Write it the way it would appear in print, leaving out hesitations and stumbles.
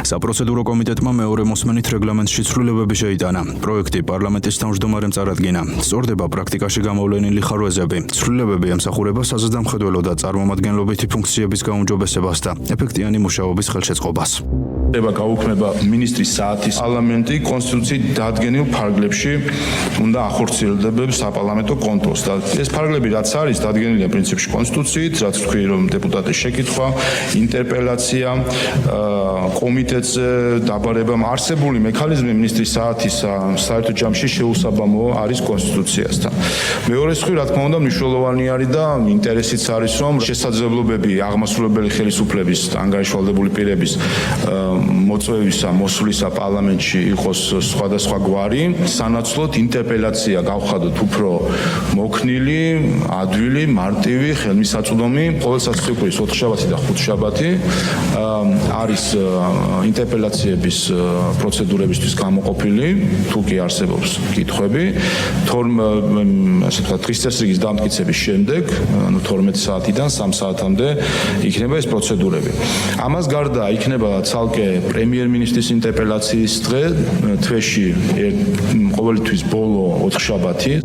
საპროცედურო კომიტეტმა მეორე მოსმენით რეგლამენტში ცვლილებები შეიტანა. პროექტი პარლამენტის თავმჯდომარემ წარადგინა. სწორდება პრაქტიკაში გამოვლენილი ხარვეზები. ცვლილებები ემსახურება საზრდამხედველო და წარმომადგენლობითი ფუნქციების გაუმჯობესებას და ეფექტიანი მუშაობის ხელშეწყობას. გაუქმება მინისტრის საათის პარლამენტი კონსტიტუციით დადგენილ ფარგლებში უნდა ახორციელებდეს საპარლამენტო კონტროლს და ეს ფარგლები რაც არის დადგენილია პრინციპში კონსტიტუციით, რაც თქვი რომ დეპუტატის შეკითხვა, ინტერპელაცია, კომიტეტზე დაბარება, არსებული მექანიზმი მინისტრის საათის საერთო ჯამში შეუსაბამო არის კონსტიტუციასთან. მეორე მხრივ რა თქმა უნდა მნიშვნელოვანი არის და ინტერესიც არის რომ შესაძლებლობები აღმასრულებელი ხელისუფლების ანგარიშვალდებული პირების მოწვევისა, მოსვლისა პარლამენტში იყოს სხვადასხვა გვარი, სანაცვლოდ ინტერპელაცია გავხადოთ უფრო მოქნილი, ადვილი, მარტივი, ხელმისაწვდომი, ყოველსაც ციკლის 4-შაბათი და 5-შაბათი არის ინტერპელაციების პროცედურებისთვის გამოყოფილი, თუ კი არსებობს კითხვები, ასე ვთქვათ, დღის წესრიგის დამტკიცების შემდეგ, 12 საათიდან 3 საათამდე იქნება ეს პროცედურები. ამას გარდა იქნება ცალკე პრემიერ-მინისტრის ინტერპელაციის დღე, თვეში ყოველთვის ბოლო 4 შაბათი.